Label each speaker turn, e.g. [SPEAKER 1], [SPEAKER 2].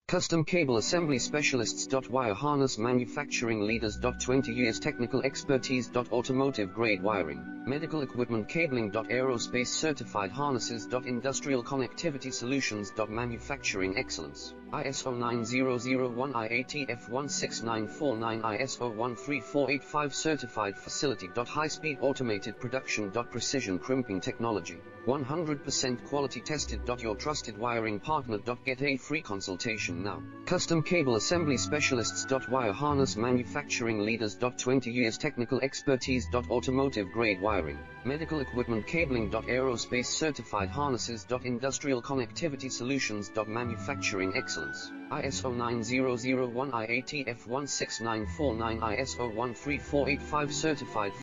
[SPEAKER 1] Custom Cable Assembly Specialists. Wire Harness Manufacturing Leaders. 20 years technical expertise. Automotive grade wiring, medical equipment cabling. Aerospace certified harnesses. Industrial connectivity solutions. Manufacturing excellence. ISO 9001 IATF 16949 ISO 13485 certified facility. High speed automated production. Precision crimping technology, 100% quality tested. Your trusted wiring partner. Get a free consultation now. Custom Cable Assembly Specialists. Wire Harness Manufacturing Leaders. 20 years technical expertise. Automotive grade wiring, medical equipment cabling. Aerospace certified harnesses. Industrial connectivity solutions. Manufacturing excellence. ISO 9001 IATF 16949 ISO 13485 certified